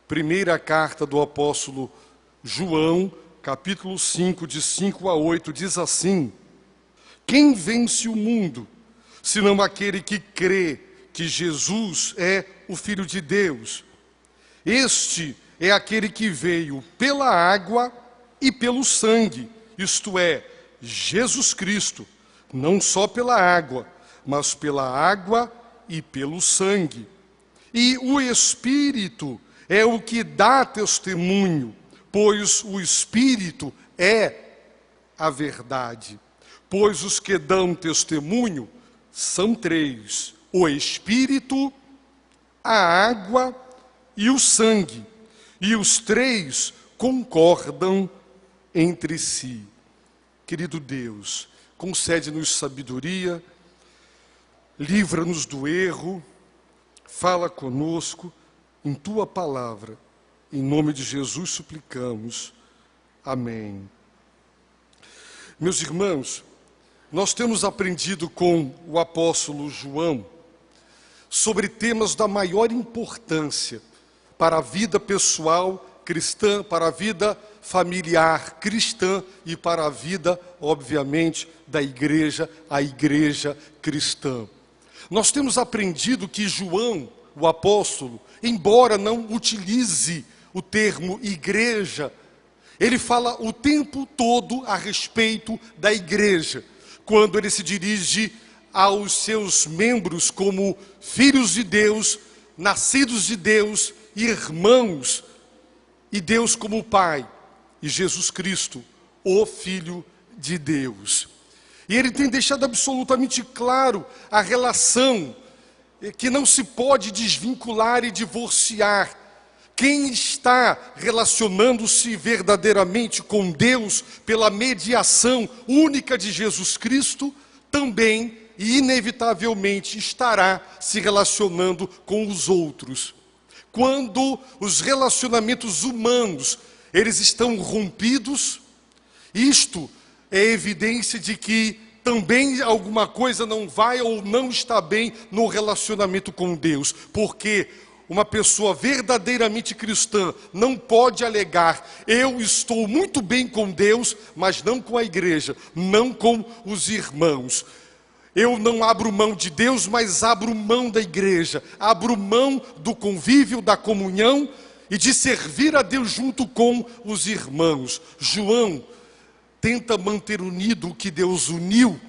Primeira carta do apóstolo João, capítulo 5, de 5 a 8, diz assim: quem vence o mundo, senão aquele que crê que Jesus é o Filho de Deus? Este é aquele que veio pela água e pelo sangue, isto é, Jesus Cristo, não só pela água, mas pela água e pelo sangue. E o Espírito é o que dá testemunho, pois o Espírito é a verdade. Pois os que dão testemunho são três: o Espírito, a água e o sangue. E os três concordam entre si. Querido Deus, concede-nos sabedoria, livra-nos do erro, fala conosco em Tua palavra. Em nome de Jesus suplicamos. Amém. Meus irmãos, nós temos aprendido com o apóstolo João sobre temas da maior importância para a vida pessoal cristã, para a vida familiar cristã e para a vida, obviamente, da igreja, a igreja cristã. Nós temos aprendido que João, o apóstolo, embora não utilize o termo igreja, ele fala o tempo todo a respeito da igreja, quando ele se dirige aos seus membros como filhos de Deus, nascidos de Deus, irmãos, e Deus como Pai, e Jesus Cristo, o Filho de Deus. E ele tem deixado absolutamente claro a relação que não se pode desvincular e divorciar. Quem está relacionando-se verdadeiramente com Deus pela mediação única de Jesus Cristo, também e inevitavelmente estará se relacionando com os outros. Quando os relacionamentos humanos, eles estão rompidos, isto é evidência de que também alguma coisa não vai ou não está bem no relacionamento com Deus, porque uma pessoa verdadeiramente cristã não pode alegar: eu estou muito bem com Deus, mas não com a igreja, não com os irmãos. Eu não abro mão de Deus, mas abro mão da igreja, abro mão do convívio, da comunhão e de servir a Deus junto com os irmãos. João tenta manter unido o que Deus uniu,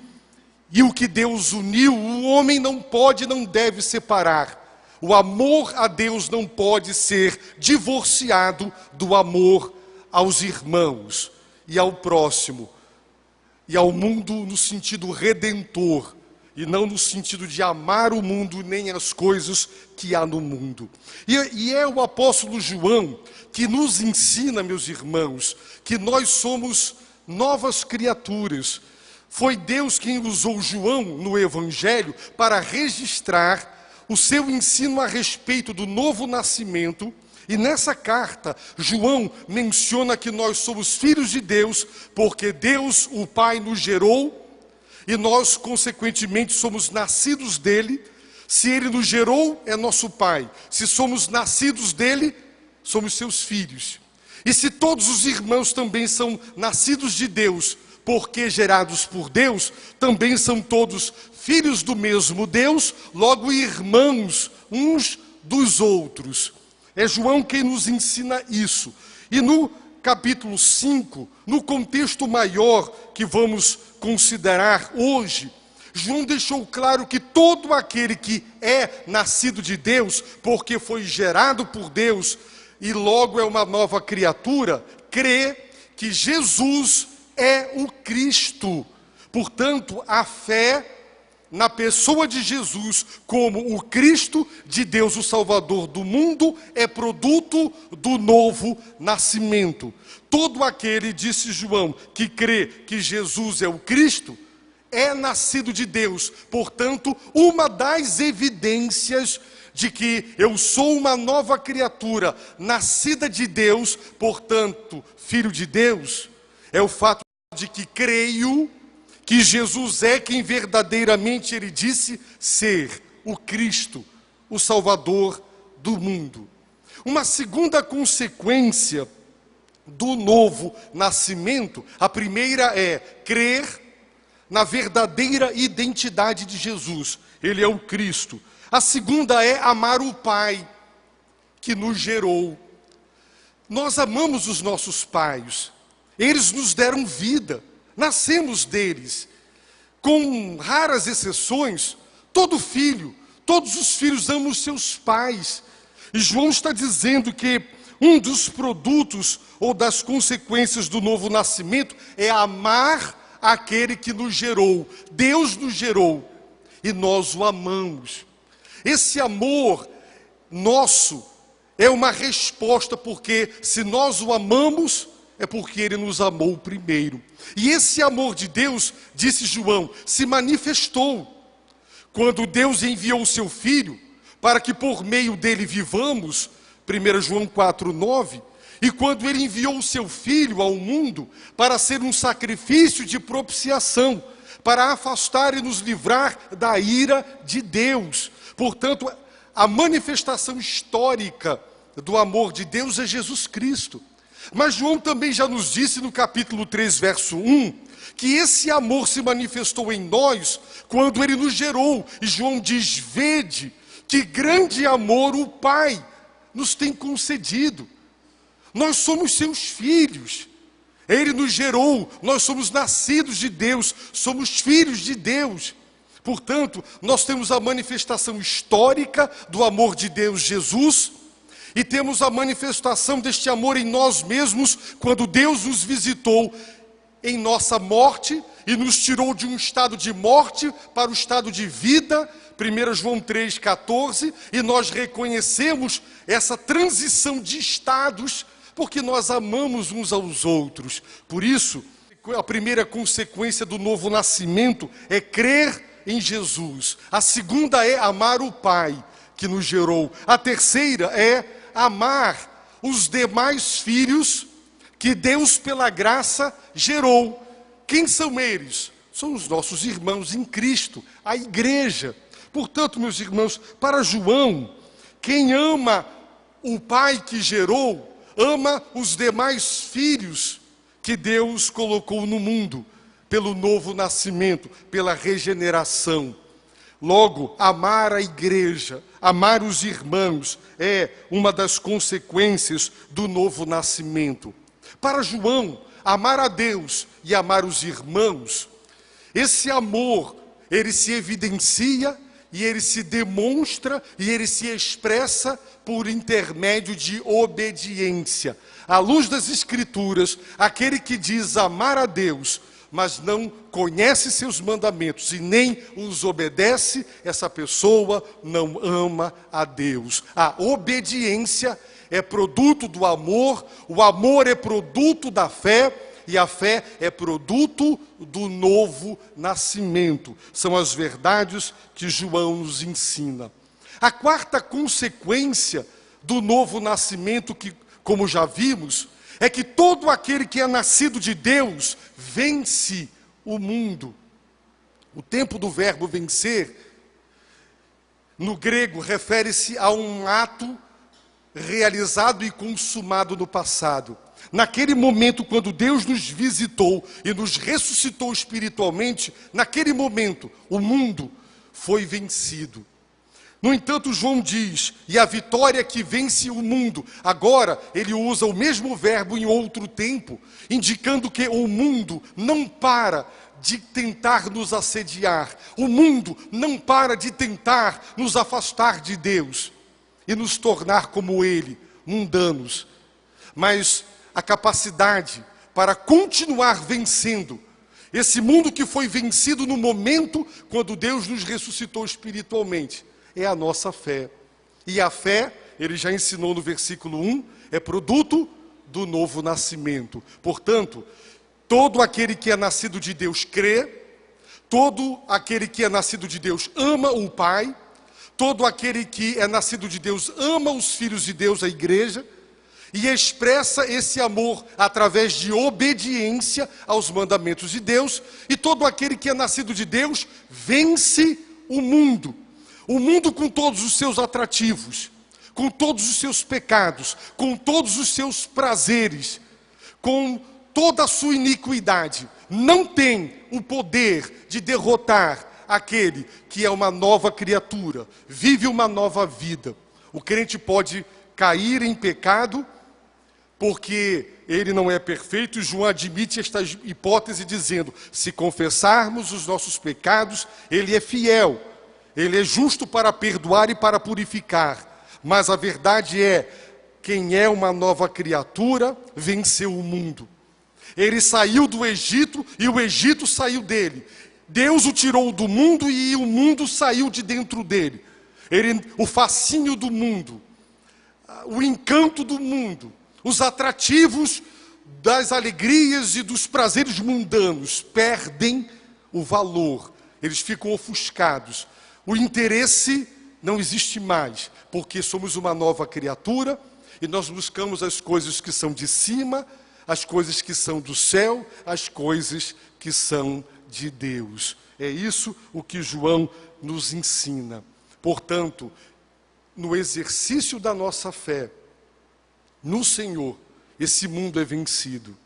e o que Deus uniu, o homem não pode, não deve separar. O amor a Deus não pode ser divorciado do amor aos irmãos e ao próximo, e ao mundo no sentido redentor, e não no sentido de amar o mundo nem as coisas que há no mundo. E é o apóstolo João que nos ensina, meus irmãos, que nós somos novas criaturas. Foi Deus quem usou João no Evangelho para registrar o seu ensino a respeito do novo nascimento. E nessa carta, João menciona que nós somos filhos de Deus, porque Deus, o Pai, nos gerou, e nós, consequentemente, somos nascidos dele. Se ele nos gerou, é nosso Pai. Se somos nascidos dele, somos seus filhos. E se todos os irmãos também são nascidos de Deus, porque gerados por Deus, também são todos filhos do mesmo Deus, logo irmãos uns dos outros. É João quem nos ensina isso. E no capítulo 5, no contexto maior que vamos considerar hoje, João deixou claro que todo aquele que é nascido de Deus, porque foi gerado por Deus e logo é uma nova criatura, crê que Jesus é o Cristo. Portanto, a fé na pessoa de Jesus como o Cristo de Deus, o Salvador do mundo, é produto do novo nascimento. Todo aquele, disse João, que crê que Jesus é o Cristo, é nascido de Deus. Portanto, uma das evidências de que eu sou uma nova criatura, nascida de Deus, portanto, filho de Deus, é o fato de que creio que Jesus é quem verdadeiramente ele disse ser, o Cristo, o Salvador do mundo. Uma segunda consequência do novo nascimento, a primeira é crer na verdadeira identidade de Jesus. Ele é o Cristo. A segunda é amar o Pai que nos gerou. Nós amamos os nossos pais. Eles nos deram vida. Nascemos deles. Com raras exceções, todos os filhos amam os seus pais. E João está dizendo que um dos produtos ou das consequências do novo nascimento é amar aquele que nos gerou. Deus nos gerou e nós o amamos. Esse amor nosso é uma resposta, porque se nós o amamos, é porque ele nos amou primeiro. E esse amor de Deus, disse João, se manifestou quando Deus enviou o seu Filho para que por meio dele vivamos, 1 João 4,9, e quando ele enviou o seu Filho ao mundo para ser um sacrifício de propiciação, para afastar e nos livrar da ira de Deus. Portanto, a manifestação histórica do amor de Deus é Jesus Cristo. Mas João também já nos disse no capítulo 3, verso 1, que esse amor se manifestou em nós quando ele nos gerou. E João diz: vede que grande amor o Pai nos tem concedido. Nós somos seus filhos. Ele nos gerou, nós somos nascidos de Deus, somos filhos de Deus. Portanto, nós temos a manifestação histórica do amor de Deus, Jesus, e temos a manifestação deste amor em nós mesmos, quando Deus nos visitou em nossa morte e nos tirou de um estado de morte para o estado de vida, 1 João 3,14, e nós reconhecemos essa transição de estados, porque nós amamos uns aos outros. Por isso, a primeira consequência do novo nascimento é crer em Jesus. A segunda é amar o Pai que nos gerou. A terceira é amar os demais filhos que Deus, pela graça, gerou. Quem são eles? São os nossos irmãos em Cristo, a igreja. Portanto, meus irmãos, para João, quem ama o Pai que gerou, ama os demais filhos que Deus colocou no mundo, pelo novo nascimento, pela regeneração. Logo, amar a igreja, amar os irmãos, é uma das consequências do novo nascimento. Para João, amar a Deus e amar os irmãos, esse amor, ele se evidencia e ele se demonstra e ele se expressa por intermédio de obediência. À luz das Escrituras, aquele que diz amar a Deus, mas não conhece seus mandamentos e nem os obedece, essa pessoa não ama a Deus. A obediência é produto do amor, o amor é produto da fé, e a fé é produto do novo nascimento. São as verdades que João nos ensina. A quarta consequência do novo nascimento, que, como já vimos, é que todo aquele que é nascido de Deus vence o mundo. O tempo do verbo vencer, no grego, refere-se a um ato realizado e consumado no passado. Naquele momento, quando Deus nos visitou e nos ressuscitou espiritualmente, naquele momento, o mundo foi vencido. No entanto, João diz, e a vitória que vence o mundo, agora ele usa o mesmo verbo em outro tempo, indicando que o mundo não para de tentar nos assediar, o mundo não para de tentar nos afastar de Deus e nos tornar como ele, mundanos. Mas a capacidade para continuar vencendo esse mundo que foi vencido no momento quando Deus nos ressuscitou espiritualmente, é a nossa fé. E a fé, ele já ensinou no versículo 1, é produto do novo nascimento. Portanto, todo aquele que é nascido de Deus crê, todo aquele que é nascido de Deus ama o Pai, todo aquele que é nascido de Deus ama os filhos de Deus, a igreja, e expressa esse amor através de obediência aos mandamentos de Deus, e todo aquele que é nascido de Deus vence o mundo com todos os seus atrativos, com todos os seus pecados, com todos os seus prazeres, com toda a sua iniquidade, não tem o poder de derrotar aquele que é uma nova criatura, vive uma nova vida. O crente pode cair em pecado, porque ele não é perfeito, e João admite esta hipótese dizendo: se confessarmos os nossos pecados, ele é fiel, ele é justo para perdoar e para purificar. Mas a verdade é, quem é uma nova criatura venceu o mundo. Ele saiu do Egito e o Egito saiu dele. Deus o tirou do mundo e o mundo saiu de dentro dele. O fascínio do mundo, o encanto do mundo, os atrativos das alegrias e dos prazeres mundanos perdem o valor, eles ficam ofuscados. O interesse não existe mais, porque somos uma nova criatura e nós buscamos as coisas que são de cima, as coisas que são do céu, as coisas que são de Deus. É isso o que João nos ensina. Portanto, no exercício da nossa fé no Senhor, esse mundo é vencido.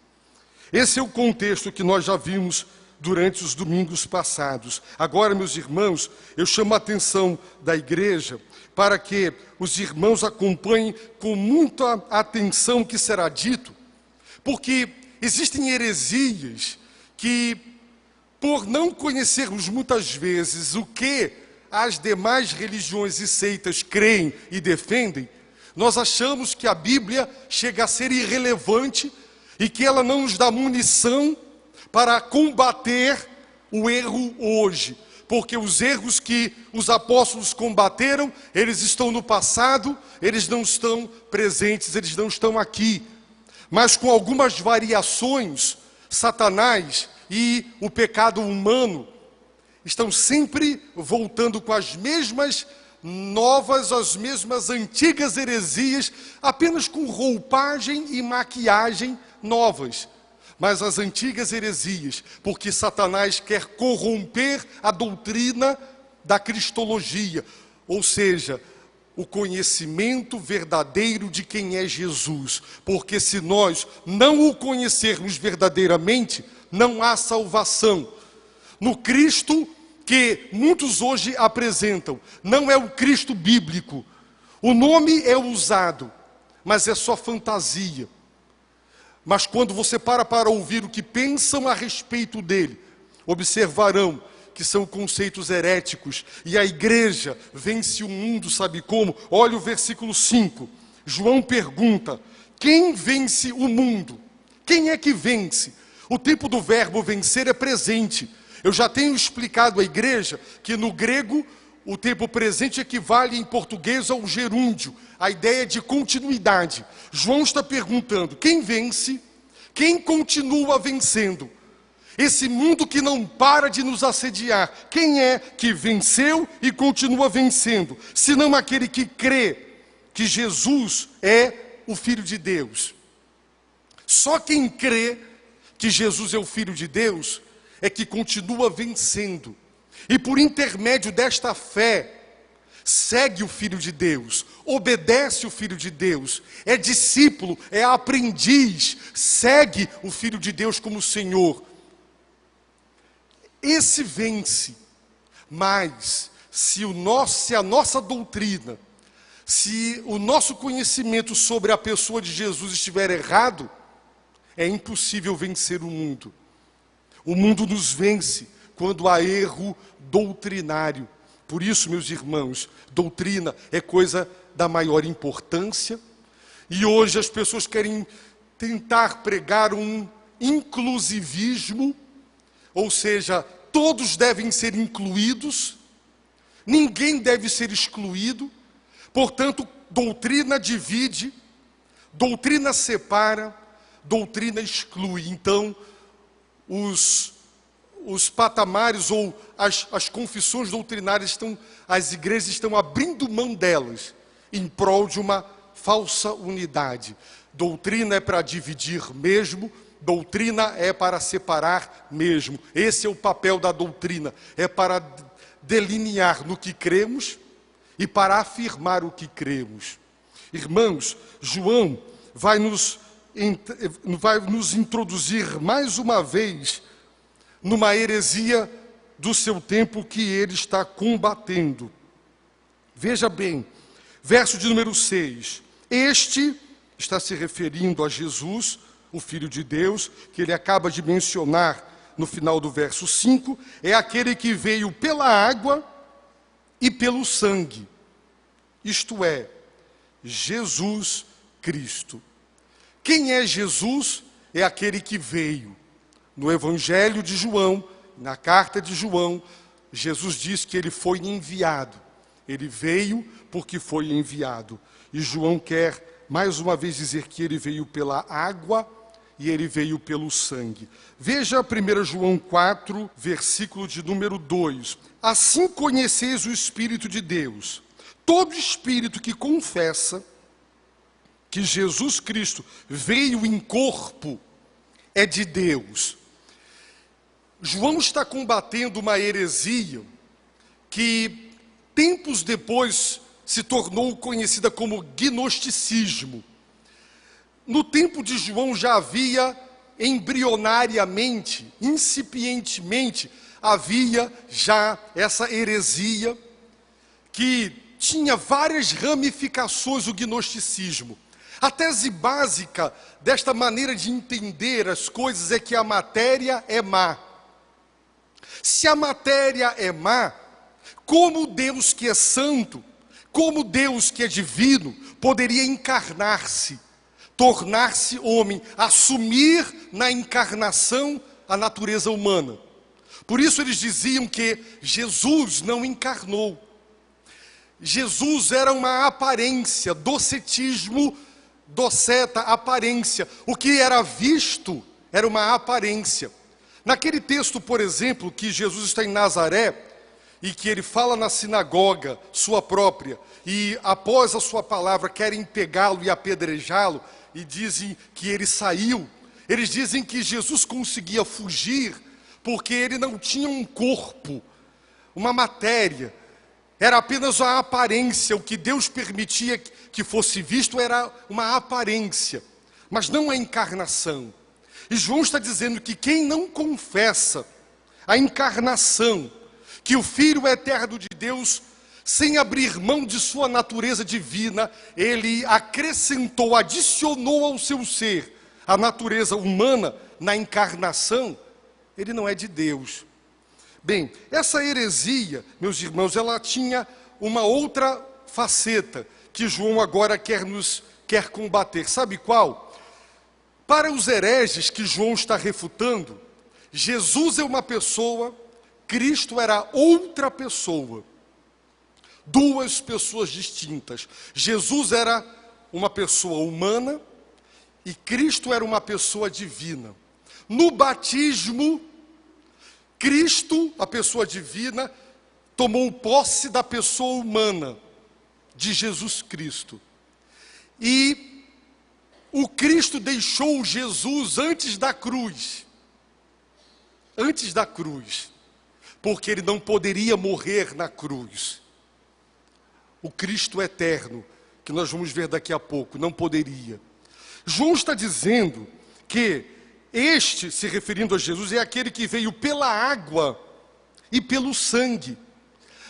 Esse é o contexto que nós já vimos durante os domingos passados. Agora, meus irmãos, eu chamo a atenção da igreja para que os irmãos acompanhem com muita atenção o que será dito, porque existem heresias que, por não conhecermos muitas vezes o que as demais religiões e seitas creem e defendem, nós achamos que a Bíblia chega a ser irrelevante e que ela não nos dá munição para combater o erro hoje. Porque os erros que os apóstolos combateram, eles estão no passado, eles não estão presentes, eles não estão aqui. Mas com algumas variações, Satanás e o pecado humano estão sempre voltando com as mesmas novas, as mesmas antigas heresias, apenas com roupagem e maquiagem novas. Mas as antigas heresias, porque Satanás quer corromper a doutrina da cristologia, ou seja, o conhecimento verdadeiro de quem é Jesus. Porque se nós não o conhecermos verdadeiramente, não há salvação. No Cristo que muitos hoje apresentam, não é o Cristo bíblico. O nome é usado, mas é só fantasia. Mas quando você para ouvir o que pensam a respeito dele, observarão que são conceitos heréticos. E a igreja vence o mundo, sabe como? Olha o versículo 5. João pergunta: quem vence o mundo? Quem é que vence? O tempo do verbo vencer é presente. Eu já tenho explicado à igreja que no grego o tempo presente equivale em português ao gerúndio, a ideia de continuidade. João está perguntando: quem vence? Quem continua vencendo? Esse mundo que não para de nos assediar, quem é que venceu e continua vencendo? Senão aquele que crê que Jesus é o Filho de Deus. Só quem crê que Jesus é o Filho de Deus é que continua vencendo. E por intermédio desta fé, segue o Filho de Deus, obedece o Filho de Deus, é discípulo, é aprendiz, segue o Filho de Deus como Senhor. Esse vence. Mas se a nossa doutrina, se o nosso conhecimento sobre a pessoa de Jesus estiver errado, é impossível vencer o mundo. O mundo nos vence quando há erro doutrinário. Por isso, meus irmãos, doutrina é coisa da maior importância. E hoje as pessoas querem tentar pregar um inclusivismo, ou seja, todos devem ser incluídos, ninguém deve ser excluído. Portanto, doutrina divide, doutrina separa, doutrina exclui. Então, os patamares ou as confissões doutrinárias as igrejas estão abrindo mão delas em prol de uma falsa unidade. Doutrina é para dividir mesmo, doutrina é para separar mesmo. Esse é o papel da doutrina, é para delinear no que cremos e para afirmar o que cremos. Irmãos, João vai nos introduzir mais uma vez numa heresia do seu tempo que ele está combatendo. Veja bem, verso de número 6. Este está se referindo a Jesus, o Filho de Deus, que ele acaba de mencionar no final do verso 5, é aquele que veio pela água e pelo sangue, isto é, Jesus Cristo. Quem é Jesus? É aquele que veio. No Evangelho de João, na carta de João, Jesus diz que ele foi enviado. Ele veio porque foi enviado. E João quer mais uma vez dizer que ele veio pela água e ele veio pelo sangue. Veja 1 João 4, versículo de número 2. Assim conheceis o Espírito de Deus. Todo espírito que confessa que Jesus Cristo veio em corpo é de Deus. João está combatendo uma heresia que tempos depois se tornou conhecida como gnosticismo. No tempo de João já havia embrionariamente, incipientemente, havia já essa heresia que tinha várias ramificações, o gnosticismo. A tese básica desta maneira de entender as coisas é que a matéria é má. Se a matéria é má, como Deus que é santo, como Deus que é divino, poderia encarnar-se, tornar-se homem, assumir na encarnação a natureza humana? Por isso eles diziam que Jesus não encarnou. Jesus era uma aparência, docetismo, doceta, aparência. O que era visto era uma aparência. Naquele texto, por exemplo, que Jesus está em Nazaré, e que ele fala na sinagoga, sua própria, e após a sua palavra querem pegá-lo e apedrejá-lo, e dizem que ele saiu. Eles dizem que Jesus conseguia fugir, porque ele não tinha um corpo, uma matéria, era apenas a aparência. O que Deus permitia que fosse visto era uma aparência, mas não a encarnação. E João está dizendo que quem não confessa a encarnação, que o Filho eterno de Deus, sem abrir mão de sua natureza divina, ele acrescentou, adicionou ao seu ser a natureza humana na encarnação, ele não é de Deus. Bem, essa heresia, meus irmãos, ela tinha uma outra faceta que João agora quer combater. Sabe qual? Para os hereges que João está refutando, Jesus é uma pessoa, Cristo era outra pessoa. Duas pessoas distintas. Jesus era uma pessoa humana e Cristo era uma pessoa divina. No batismo, Cristo, a pessoa divina, tomou posse da pessoa humana de Jesus Cristo. E o Cristo deixou Jesus antes da cruz. Antes da cruz. Porque ele não poderia morrer na cruz. O Cristo eterno, que nós vamos ver daqui a pouco, não poderia. João está dizendo que este, se referindo a Jesus, é aquele que veio pela água e pelo sangue.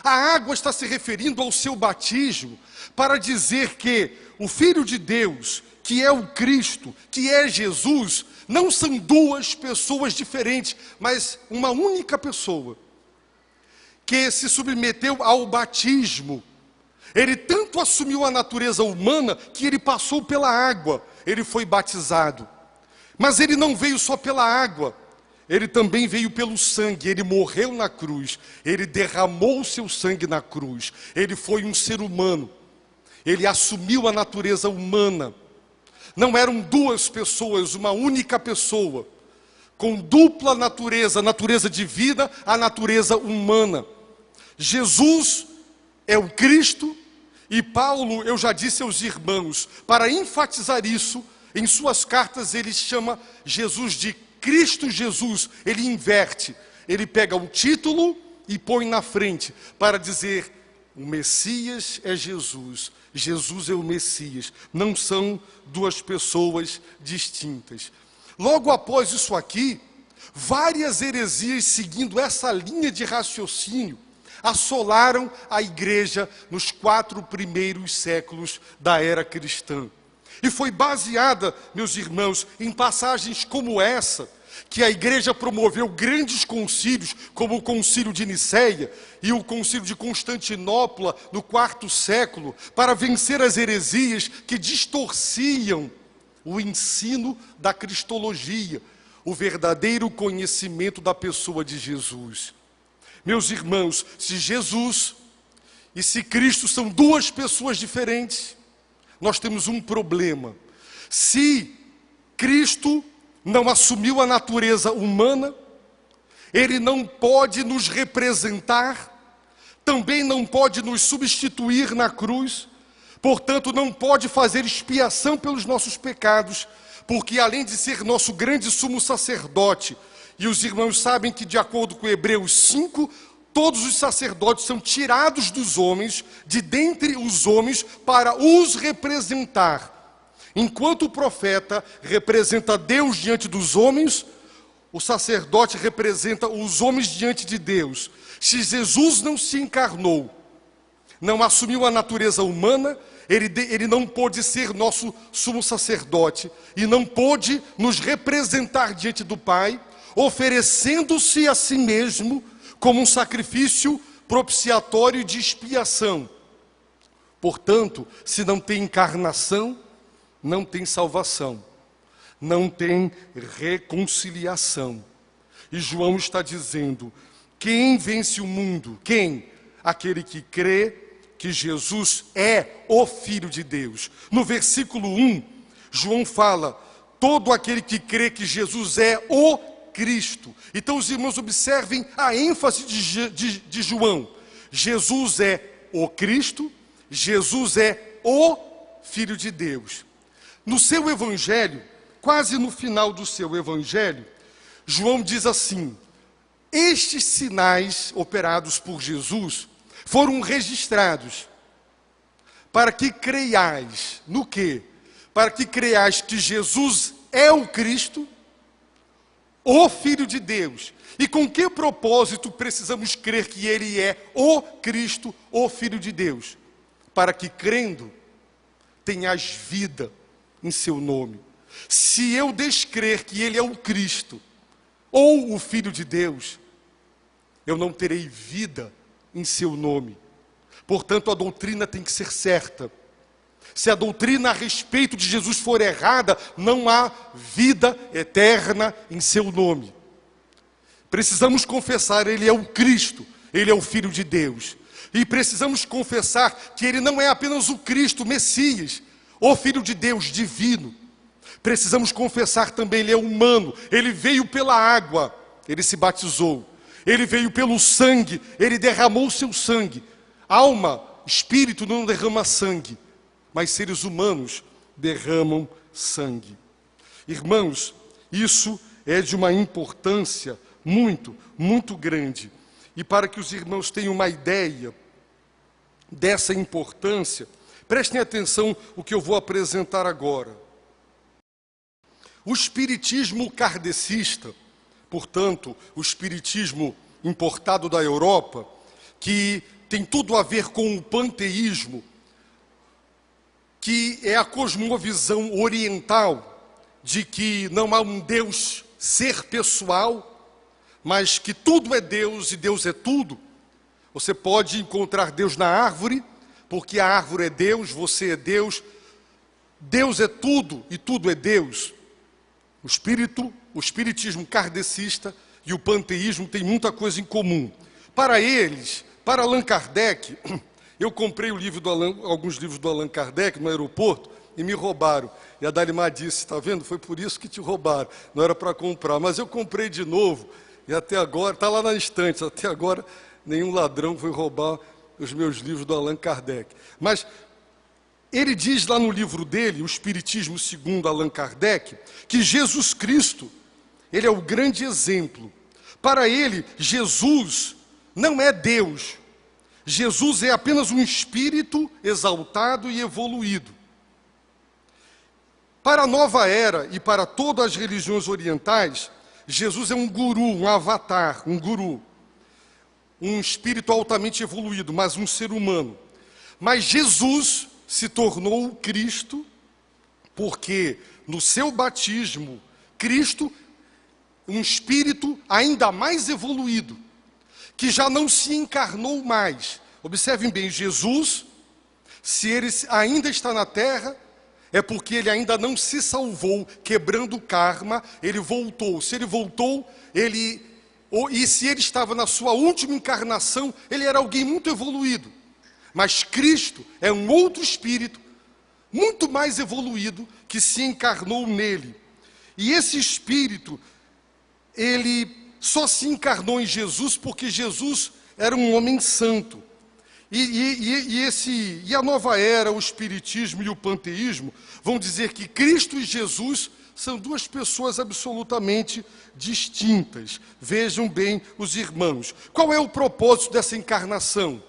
A água está se referindo ao seu batismo, para dizer que o Filho de Deus, que é o Cristo, que é Jesus, não são duas pessoas diferentes, mas uma única pessoa, que se submeteu ao batismo. Ele tanto assumiu a natureza humana, que ele passou pela água, ele foi batizado. Mas ele não veio só pela água, ele também veio pelo sangue. Ele morreu na cruz, ele derramou o seu sangue na cruz. Ele foi um ser humano, ele assumiu a natureza humana. Não eram duas pessoas, uma única pessoa, com dupla natureza, a natureza divina, a natureza humana. Jesus é o Cristo, e Paulo, eu já disse aos irmãos, para enfatizar isso, em suas cartas ele chama Jesus de Cristo Jesus. Ele inverte, ele pega o título e põe na frente, para dizer O Messias é Jesus, Jesus é o Messias. Não são duas pessoas distintas. Logo após isso aqui, várias heresias seguindo essa linha de raciocínio assolaram a igreja nos 4 primeiros séculos da era cristã. E foi baseada, meus irmãos, em passagens como essa, que a igreja promoveu grandes concílios, como o concílio de Niceia e o concílio de Constantinopla, no 4º século, para vencer as heresias que distorciam o ensino da cristologia, o verdadeiro conhecimento da pessoa de Jesus. Meus irmãos, se Jesus e se Cristo são duas pessoas diferentes, nós temos um problema. Se Cristo não assumiu a natureza humana, Ele não pode nos representar, também não pode nos substituir na cruz, portanto não pode fazer expiação pelos nossos pecados, porque além de ser nosso grande sumo sacerdote, e os irmãos sabem que de acordo com Hebreus 5, todos os sacerdotes são tirados dos homens, de dentre os homens, para os representar. Enquanto o profeta representa Deus diante dos homens, o sacerdote representa os homens diante de Deus. Se Jesus não se encarnou, não assumiu a natureza humana, ele não pôde ser nosso sumo sacerdote e não pôde nos representar diante do Pai, oferecendo-se a si mesmo como um sacrifício propiciatório de expiação. Portanto, se não tem encarnação, não tem salvação, não tem reconciliação. E João está dizendo: quem vence o mundo? Quem? Aquele que crê que Jesus é o Filho de Deus. No versículo 1, João fala: todo aquele que crê que Jesus é o Cristo. Então os irmãos observem a ênfase de João. Jesus é o Cristo, Jesus é o Filho de Deus. No seu evangelho, quase no final do seu evangelho, João diz assim: estes sinais operados por Jesus foram registrados para que creiais no quê? Para que creiais que Jesus é o Cristo, o Filho de Deus. E com que propósito precisamos crer que Ele é o Cristo, o Filho de Deus? Para que crendo tenhas vida em seu nome. Se eu descrer que Ele é o Cristo, ou o Filho de Deus, eu não terei vida em seu nome. Portanto, a doutrina tem que ser certa. Se a doutrina a respeito de Jesus for errada, não há vida eterna em seu nome. Precisamos confessar: Ele é o Cristo, Ele é o Filho de Deus. E precisamos confessar que Ele não é apenas o Cristo, o Messias, o Filho de Deus divino. Precisamos confessar também: Ele é humano, Ele veio pela água, Ele se batizou. Ele veio pelo sangue, Ele derramou o seu sangue. Alma, espírito não derrama sangue, mas seres humanos derramam sangue. Irmãos, isso é de uma importância muito, muito grande. E para que os irmãos tenham uma ideia dessa importância, prestem atenção no que eu vou apresentar agora. O espiritismo kardecista, portanto, o espiritismo importado da Europa, que tem tudo a ver com o panteísmo, que é a cosmovisão oriental de que não há um Deus ser pessoal, mas que tudo é Deus e Deus é tudo. Você pode encontrar Deus na árvore, porque a árvore é Deus, você é Deus. Deus é tudo e tudo é Deus. O espiritismo kardecista e o panteísmo têm muita coisa em comum. Para eles, para Allan Kardec, eu comprei alguns livros do Allan Kardec no aeroporto e me roubaram. E a Dalimar disse: está vendo? Foi por isso que te roubaram. Não era para comprar. Mas eu comprei de novo e até agora, está lá na estante, até agora nenhum ladrão foi roubar os meus livros do Allan Kardec. Mas ele diz lá no livro dele, O Espiritismo segundo Allan Kardec, que Jesus Cristo, Ele é o grande exemplo. Para ele, Jesus não é Deus. Jesus é apenas um espírito exaltado e evoluído. Para a nova era e para todas as religiões orientais, Jesus é um guru, um avatar, um guru. Um espírito altamente evoluído, mas um ser humano. Mas Jesus se tornou o Cristo, porque no seu batismo, Cristo, um espírito ainda mais evoluído, que já não se encarnou mais. Observem bem, Jesus, se ele ainda está na terra, é porque ele ainda não se salvou, quebrando o karma, ele voltou. Se ele voltou, e se ele estava na sua última encarnação, ele era alguém muito evoluído. Mas Cristo é um outro espírito, muito mais evoluído, que se encarnou nele. E esse espírito, ele só se encarnou em Jesus porque Jesus era um homem santo. E a nova era, o espiritismo e o panteísmo vão dizer que Cristo e Jesus são duas pessoas absolutamente distintas. Vejam bem os irmãos. Qual é o propósito dessa encarnação,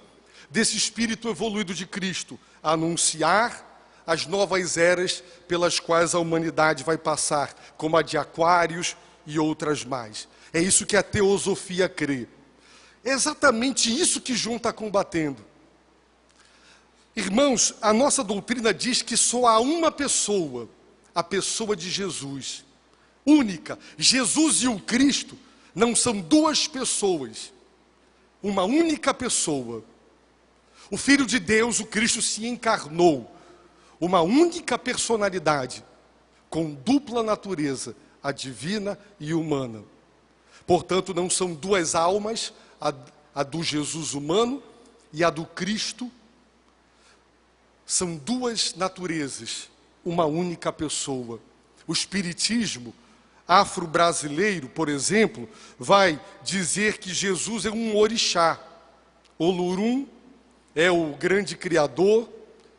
desse espírito evoluído de Cristo? Anunciar as novas eras pelas quais a humanidade vai passar, como a de Aquários e outras mais. É isso que a teosofia crê. É exatamente isso que João está combatendo. Irmãos, a nossa doutrina diz que só há uma pessoa, a pessoa de Jesus, única. Jesus e o Cristo não são duas pessoas, uma única pessoa. O Filho de Deus, o Cristo, se encarnou, uma única personalidade, com dupla natureza, a divina e humana. Portanto, não são duas almas, a do Jesus humano e a do Cristo. São duas naturezas, uma única pessoa. O espiritismo afro-brasileiro, por exemplo, vai dizer que Jesus é um orixá. Olorum é o grande criador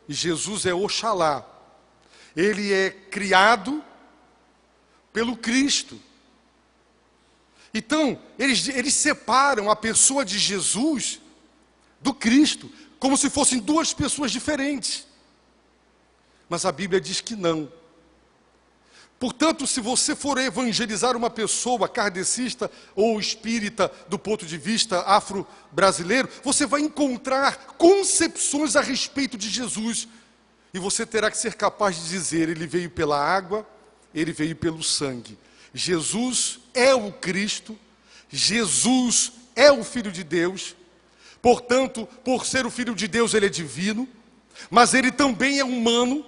e Jesus é Oxalá. Ele é criado pelo Cristo. Então, eles separam a pessoa de Jesus do Cristo, como se fossem duas pessoas diferentes. Mas a Bíblia diz que não. Portanto, se você for evangelizar uma pessoa kardecista ou espírita do ponto de vista afro-brasileiro, você vai encontrar concepções a respeito de Jesus. E você terá que ser capaz de dizer, ele veio pela água, ele veio pelo sangue. Jesus é o Cristo, Jesus é o Filho de Deus. Portanto, por ser o Filho de Deus, ele é divino, mas ele também é humano,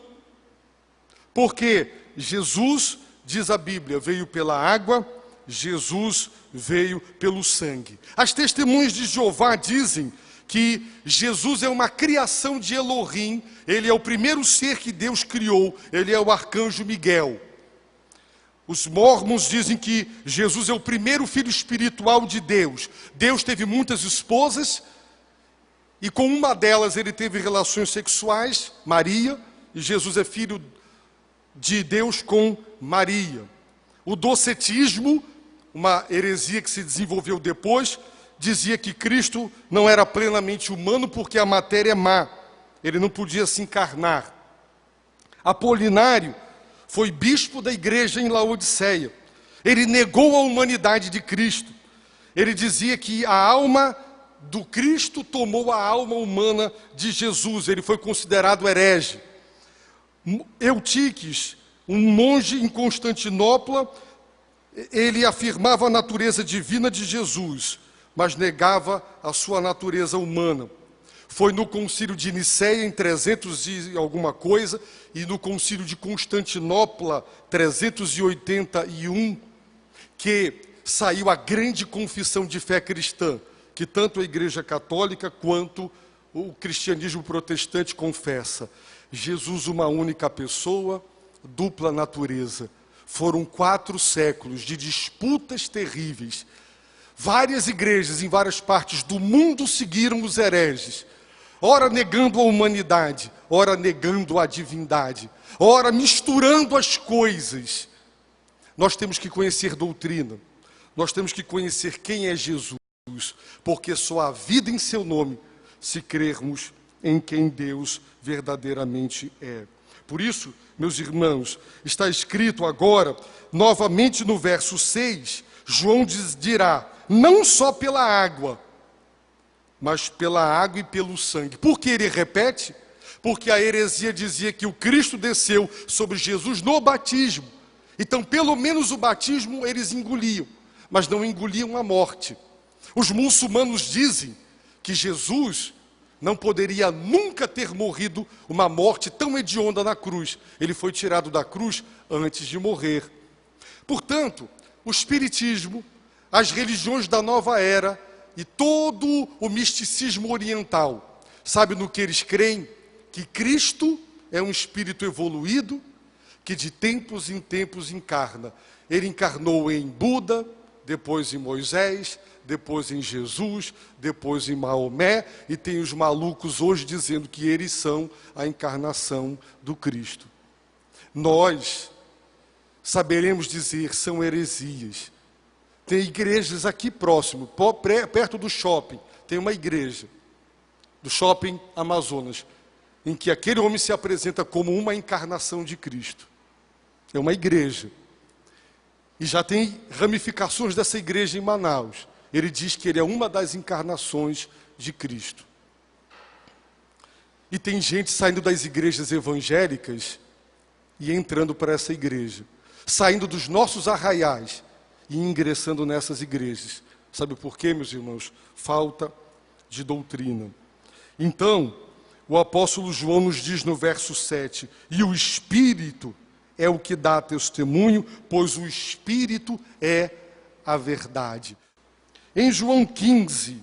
porque Jesus, diz a Bíblia, veio pela água, Jesus veio pelo sangue. As testemunhas de Jeová dizem que Jesus é uma criação de Elohim, ele é o primeiro ser que Deus criou, ele é o arcanjo Miguel. Os mormons dizem que Jesus é o primeiro filho espiritual de Deus. Deus teve muitas esposas, e com uma delas ele teve relações sexuais, Maria, e Jesus é filho de Deus com Maria. O docetismo, uma heresia que se desenvolveu depois, dizia que Cristo não era plenamente humano porque a matéria é má, ele não podia se encarnar. Apolinário foi bispo da igreja em Laodiceia. Ele negou a humanidade de Cristo. Ele dizia que a alma do Cristo tomou a alma humana de Jesus. Ele foi considerado herege. Eutiques, um monge em Constantinopla, ele afirmava a natureza divina de Jesus, mas negava a sua natureza humana. Foi no concílio de Nicéia, em 300 e alguma coisa, e no concílio de Constantinopla, 381, que saiu a grande confissão de fé cristã, que tanto a Igreja Católica quanto o cristianismo protestante confessa. Jesus, uma única pessoa, dupla natureza. Foram 4 séculos de disputas terríveis. Várias igrejas em várias partes do mundo seguiram os hereges, ora negando a humanidade, ora negando a divindade, ora misturando as coisas. Nós temos que conhecer doutrina, nós temos que conhecer quem é Jesus, porque só há vida em seu nome, se crermos em quem Deus verdadeiramente é. Por isso, meus irmãos, está escrito agora, novamente no verso 6, João dirá, não só pela água, mas pela água e pelo sangue. Por que ele repete? Porque a heresia dizia que o Cristo desceu sobre Jesus no batismo. Então, pelo menos o batismo eles engoliam, mas não engoliam a morte. Os muçulmanos dizem que Jesus não poderia nunca ter morrido uma morte tão hedionda na cruz. Ele foi tirado da cruz antes de morrer. Portanto, o espiritismo, as religiões da nova era e todo o misticismo oriental, sabe no que eles creem? Que Cristo é um espírito evoluído que de tempos em tempos encarna. Ele encarnou em Buda, depois em Moisés, depois em Jesus, depois em Maomé, e tem os malucos hoje dizendo que eles são a encarnação do Cristo. Nós saberemos dizer, são heresias. Tem igrejas aqui próximo, perto do shopping, tem uma igreja, do shopping Amazonas, em que aquele homem se apresenta como uma encarnação de Cristo. É uma igreja. E já tem ramificações dessa igreja em Manaus. Ele diz que ele é uma das encarnações de Cristo. E tem gente saindo das igrejas evangélicas e entrando para essa igreja. Saindo dos nossos arraiais e ingressando nessas igrejas. Sabe por quê, meus irmãos? Falta de doutrina. Então, o apóstolo João nos diz no verso 7, e o Espírito é o que dá testemunho, pois o Espírito é a verdade. Em João 15,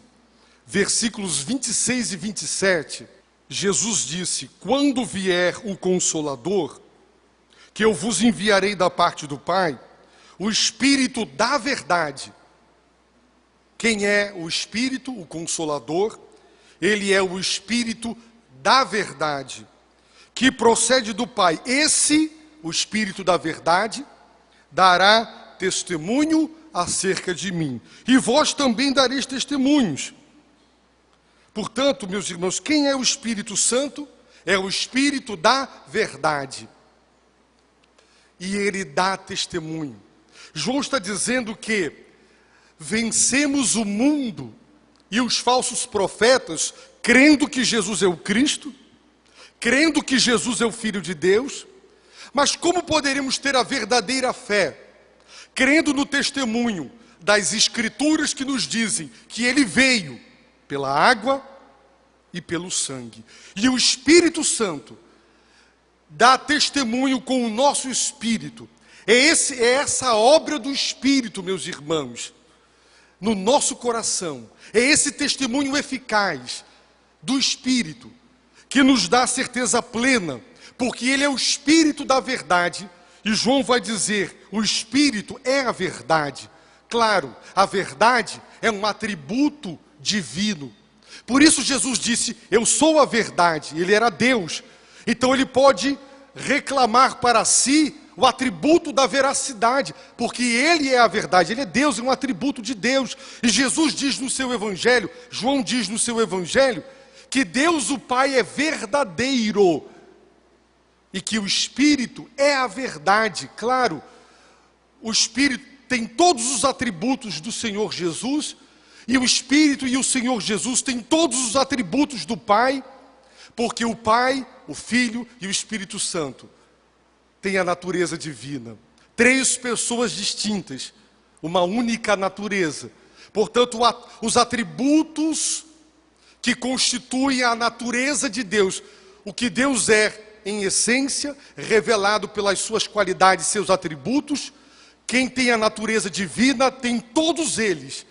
versículos 26 e 27, Jesus disse, quando vier o Consolador, que eu vos enviarei da parte do Pai, o Espírito da verdade. Quem é o Espírito, o Consolador? Ele é o Espírito da verdade, que procede do Pai. Esse, o Espírito da verdade, dará testemunho acerca de mim. E vós também dareis testemunhos. Portanto, meus irmãos, quem é o Espírito Santo? É o Espírito da verdade. E ele dá testemunho. João está dizendo que vencemos o mundo e os falsos profetas, crendo que Jesus é o Cristo, crendo que Jesus é o Filho de Deus. Mas como poderemos ter a verdadeira fé? Crendo no testemunho das Escrituras que nos dizem que ele veio pela água e pelo sangue. E o Espírito Santo dá testemunho com o nosso espírito. É essa obra do Espírito, meus irmãos, no nosso coração. É esse testemunho eficaz do Espírito que nos dá certeza plena, porque ele é o Espírito da verdade. E João vai dizer, o Espírito é a verdade. Claro, a verdade é um atributo divino. Por isso Jesus disse, eu sou a verdade. Ele era Deus. Então ele pode reclamar para si o atributo da veracidade, porque ele é a verdade, ele é Deus, é um atributo de Deus. E Jesus diz no seu Evangelho, João diz no seu Evangelho, que Deus o Pai é verdadeiro, e que o Espírito é a verdade. Claro, o Espírito tem todos os atributos do Senhor Jesus, e o Espírito e o Senhor Jesus têm todos os atributos do Pai, porque o Pai, o Filho e o Espírito Santo têm a natureza divina. Três pessoas distintas, uma única natureza. Portanto, os atributos que constituem a natureza de Deus, o que Deus é em essência, revelado pelas suas qualidades, seus atributos. Quem tem a natureza divina tem todos eles.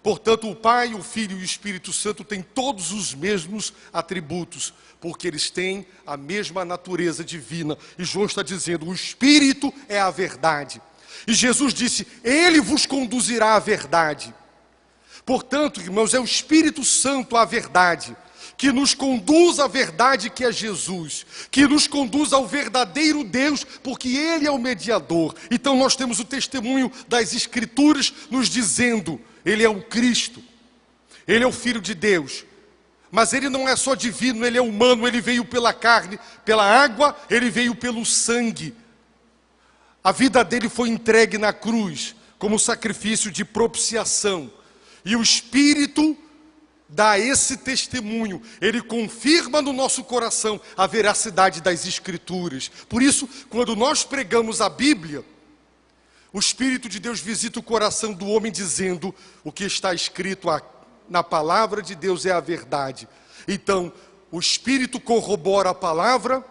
Portanto, o Pai, o Filho e o Espírito Santo têm todos os mesmos atributos, porque eles têm a mesma natureza divina. E João está dizendo, o Espírito é a verdade. E Jesus disse, ele vos conduzirá à verdade. Portanto, irmãos, é o Espírito Santo a verdade, que nos conduz à verdade que é Jesus, que nos conduz ao verdadeiro Deus, porque ele é o mediador. Então nós temos o testemunho das Escrituras nos dizendo, ele é o Cristo, ele é o Filho de Deus. Mas ele não é só divino, ele é humano, ele veio pela carne, pela água, ele veio pelo sangue. A vida dele foi entregue na cruz como sacrifício de propiciação. E o Espírito dá esse testemunho, ele confirma no nosso coração a veracidade das Escrituras. Por isso, quando nós pregamos a Bíblia, o Espírito de Deus visita o coração do homem dizendo: o que está escrito na palavra de Deus é a verdade. Então, o Espírito corrobora a palavra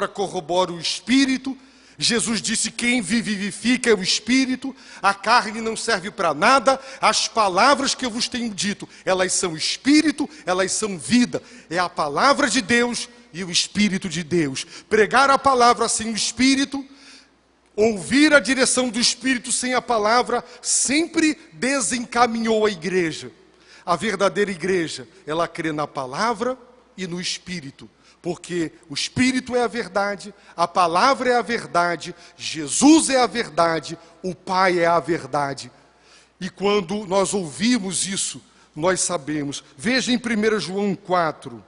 corrobora o Espírito. Jesus disse: quem vivifica é o Espírito, a carne não serve para nada, as palavras que eu vos tenho dito, elas são Espírito, elas são vida. É a palavra de Deus e o Espírito de Deus. Pregar a palavra sem o Espírito, ouvir a direção do Espírito sem a palavra, sempre desencaminhou a igreja. A verdadeira igreja, ela crê na palavra e no Espírito. Porque o Espírito é a verdade, a palavra é a verdade, Jesus é a verdade, o Pai é a verdade. E quando nós ouvimos isso, nós sabemos. Veja em 1 João 4,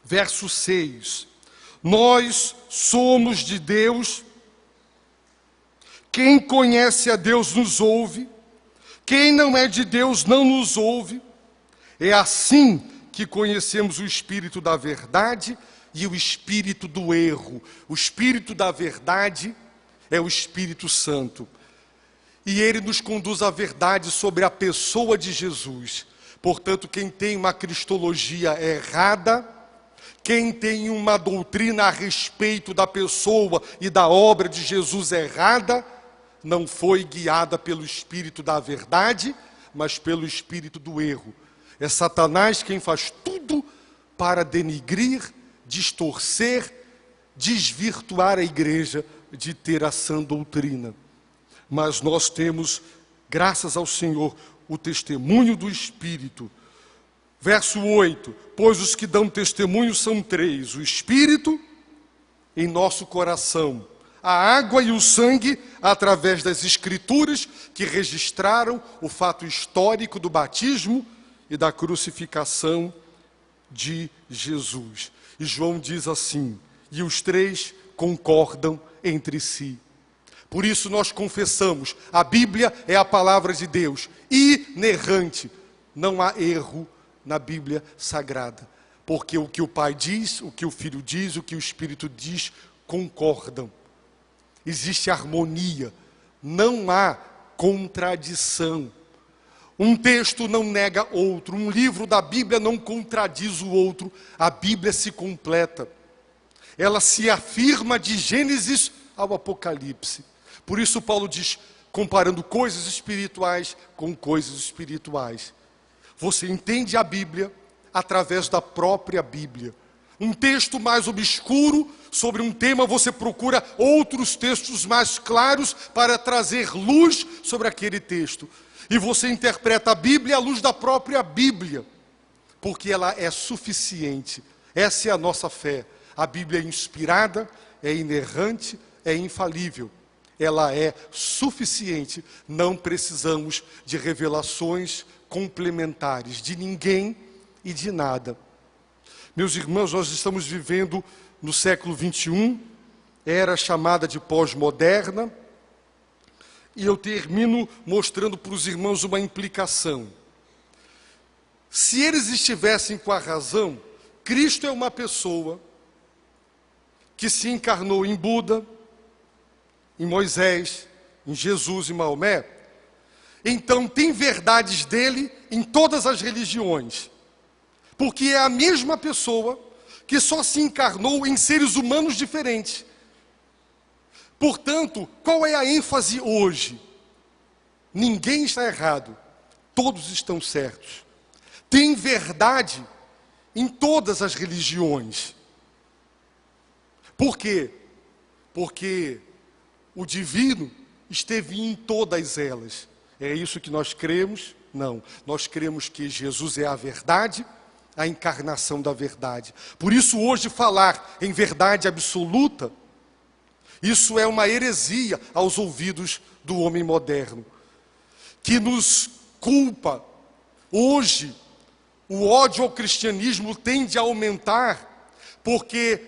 verso 6. Nós somos de Deus, quem conhece a Deus nos ouve, quem não é de Deus não nos ouve. É assim que conhecemos o espírito da verdade e o espírito do erro. O espírito da verdade é o Espírito Santo. E ele nos conduz à verdade sobre a pessoa de Jesus. Portanto, quem tem uma cristologia errada, quem tem uma doutrina a respeito da pessoa e da obra de Jesus errada, não foi guiada pelo espírito da verdade, mas pelo espírito do erro. É Satanás quem faz tudo para denigrir, distorcer, desvirtuar a igreja de ter a sã doutrina. Mas nós temos, graças ao Senhor, o testemunho do Espírito. Verso 8: pois os que dão testemunho são três: o Espírito em nosso coração, a água e o sangue através das Escrituras que registraram o fato histórico do batismo e da crucificação de Jesus. E João diz assim: e os três concordam entre si. Por isso nós confessamos, a Bíblia é a palavra de Deus, inerrante, não há erro na Bíblia Sagrada, porque o que o Pai diz, o que o Filho diz, o que o Espírito diz, concordam. Existe harmonia, não há contradição. Um texto não nega outro, um livro da Bíblia não contradiz o outro, a Bíblia se completa. Ela se afirma de Gênesis ao Apocalipse. Por isso Paulo diz, comparando coisas espirituais com coisas espirituais. Você entende a Bíblia através da própria Bíblia. Um texto mais obscuro sobre um tema, você procura outros textos mais claros para trazer luz sobre aquele texto. E você interpreta a Bíblia à luz da própria Bíblia, porque ela é suficiente. Essa é a nossa fé. A Bíblia é inspirada, é inerrante, é infalível. Ela é suficiente. Não precisamos de revelações complementares de ninguém e de nada. Meus irmãos, nós estamos vivendo no século 21, era chamada de pós-moderna, e eu termino mostrando para os irmãos uma implicação. Se eles estivessem com a razão, Cristo é uma pessoa que se encarnou em Buda, em Moisés, em Jesus e Maomé. Então tem verdades dele em todas as religiões, porque é a mesma pessoa que só se encarnou em seres humanos diferentes. Portanto, qual é a ênfase hoje? Ninguém está errado, todos estão certos. Tem verdade em todas as religiões. Por quê? Porque o divino esteve em todas elas. É isso que nós cremos? Não. Nós cremos que Jesus é a verdade, a encarnação da verdade. Por isso hoje falar em verdade absoluta, isso é uma heresia aos ouvidos do homem moderno, que nos culpa hoje o ódio ao cristianismo tende a aumentar, porque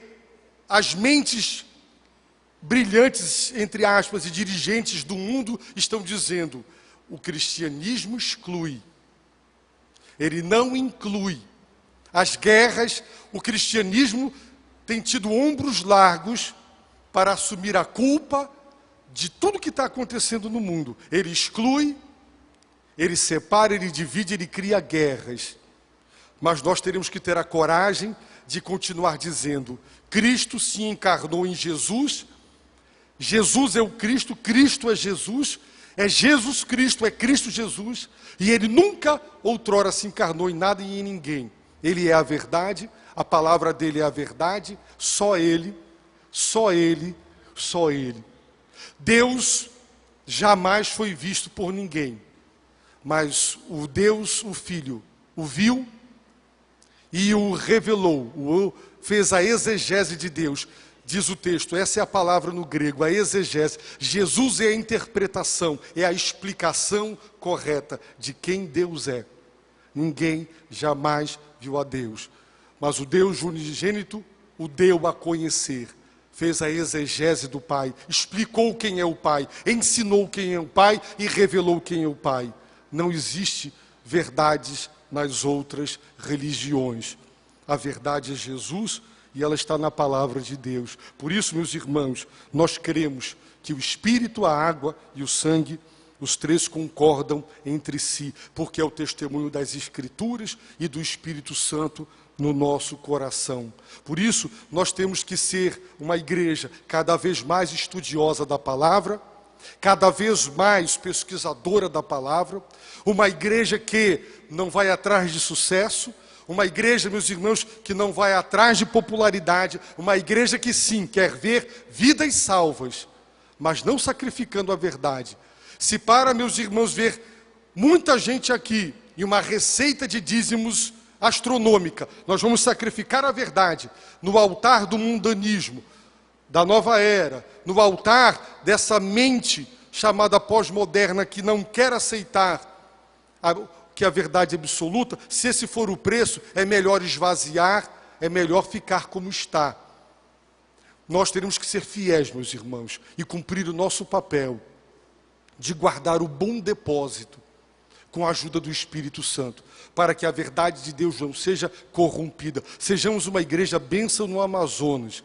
as mentes brilhantes, entre aspas, e dirigentes do mundo estão dizendo: o cristianismo exclui, ele não inclui. As guerras, o cristianismo tem tido ombros largos para assumir a culpa de tudo que está acontecendo no mundo. Ele exclui, ele separa, ele divide, ele cria guerras. Mas nós teremos que ter a coragem de continuar dizendo: Cristo se encarnou em Jesus, Jesus é o Cristo, Cristo é Jesus Cristo, é Cristo Jesus, e Ele nunca outrora se encarnou em nada e em ninguém. Ele é a verdade, a palavra dele é a verdade, só Ele, só Ele, só Ele. Deus jamais foi visto por ninguém, mas o Deus, o Filho, o viu e o revelou, fez a exegese de Deus. Diz o texto, essa é a palavra no grego, a exegese. Jesus é a interpretação, é a explicação correta de quem Deus é. Ninguém jamais viu a Deus, mas o Deus unigênito o deu a conhecer. Fez a exegese do Pai, explicou quem é o Pai, ensinou quem é o Pai e revelou quem é o Pai. Não existe verdades nas outras religiões. A verdade é Jesus e ela está na palavra de Deus. Por isso, meus irmãos, nós cremos que o Espírito, a água e o sangue, os três concordam entre si, porque é o testemunho das Escrituras e do Espírito Santo no nosso coração. Por isso, nós temos que ser uma igreja cada vez mais estudiosa da palavra, cada vez mais pesquisadora da palavra, uma igreja que não vai atrás de sucesso, uma igreja, meus irmãos, que não vai atrás de popularidade, uma igreja que sim, quer ver vidas salvas, mas não sacrificando a verdade. Se para, meus irmãos, ver muita gente aqui e uma receita de dízimos astronômica, nós vamos sacrificar a verdade no altar do mundanismo, da nova era, no altar dessa mente chamada pós-moderna que não quer aceitar que a verdade absoluta, se esse for o preço, é melhor esvaziar, é melhor ficar como está. Nós teremos que ser fiéis, meus irmãos, e cumprir o nosso papel de guardar o bom depósito com a ajuda do Espírito Santo, para que a verdade de Deus não seja corrompida. Sejamos uma igreja bênção no Amazonas,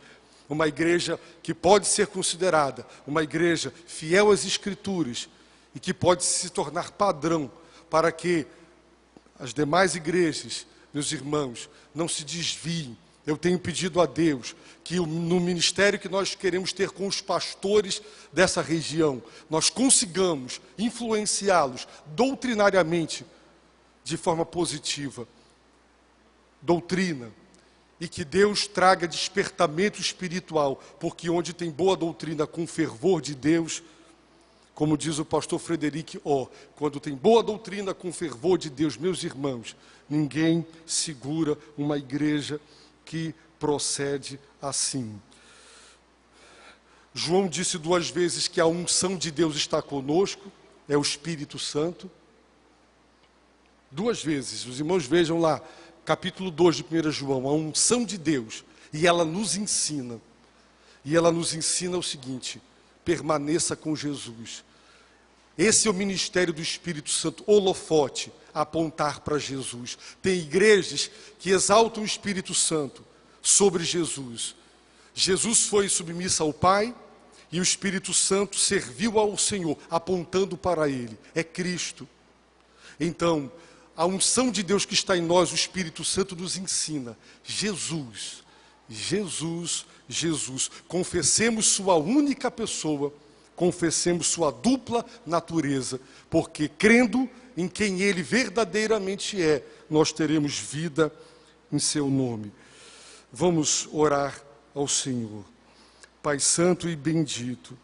uma igreja que pode ser considerada uma igreja fiel às Escrituras e que pode se tornar padrão para que as demais igrejas, meus irmãos, não se desviem. Eu tenho pedido a Deus que no ministério que nós queremos ter com os pastores dessa região, nós consigamos influenciá-los doutrinariamente, de forma positiva. Doutrina. E que Deus traga despertamento espiritual, porque onde tem boa doutrina com fervor de Deus, como diz o pastor Frederic, quando tem boa doutrina com fervor de Deus, meus irmãos, ninguém segura uma igreja que procede assim. João disse 2 vezes que a unção de Deus está conosco, é o Espírito Santo. 2 vezes, os irmãos vejam lá, capítulo 2 de 1 João, a unção de Deus, e ela nos ensina. E ela nos ensina o seguinte: permaneça com Jesus. Esse é o ministério do Espírito Santo, holofote, apontar para Jesus. Tem igrejas que exaltam o Espírito Santo sobre Jesus. Jesus foi submisso ao Pai e o Espírito Santo serviu ao Senhor, apontando para Ele. É Cristo. Então, a unção de Deus que está em nós, o Espírito Santo nos ensina. Jesus, Jesus, Jesus. Confessemos sua única pessoa, confessemos sua dupla natureza, porque crendo em quem Ele verdadeiramente é, nós teremos vida em seu nome. Vamos orar ao Senhor. Pai Santo e bendito,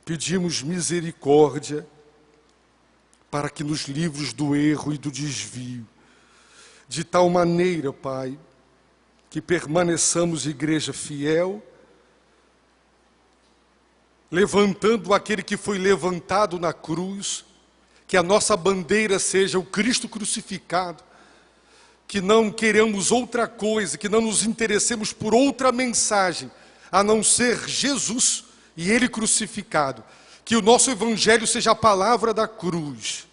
pedimos misericórdia para que nos livres do erro e do desvio, de tal maneira, Pai, que permaneçamos igreja fiel, levantando aquele que foi levantado na cruz, que a nossa bandeira seja o Cristo crucificado, que não queremos outra coisa, que não nos interessemos por outra mensagem, a não ser Jesus e Ele crucificado. Que o nosso evangelho seja a palavra da cruz.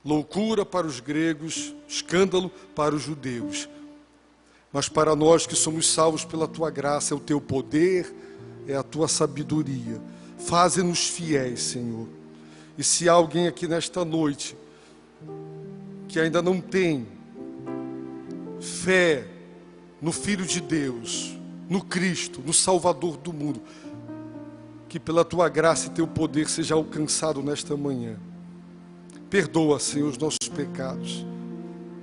Loucura para os gregos, escândalo para os judeus. Mas para nós que somos salvos pela Tua graça, é o Teu poder, é a Tua sabedoria. Faze-nos fiéis, Senhor. E se há alguém aqui nesta noite que ainda não tem fé no Filho de Deus, no Cristo, no Salvador do mundo, que pela Tua graça e Teu poder seja alcançado nesta manhã. Perdoa, Senhor, os nossos pecados.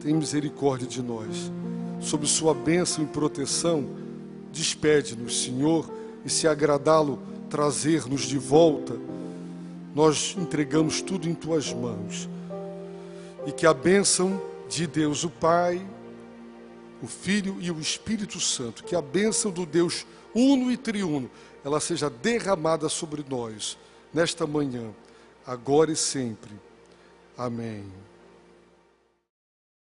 Tem misericórdia de nós. Sob Sua bênção e proteção, despede-nos, Senhor, e se agradá-lo trazer-nos de volta, nós entregamos tudo em Tuas mãos. E que a bênção de Deus o Pai, o Filho e o Espírito Santo, que a bênção do Deus uno e triuno, ela seja derramada sobre nós, nesta manhã, agora e sempre. Amém.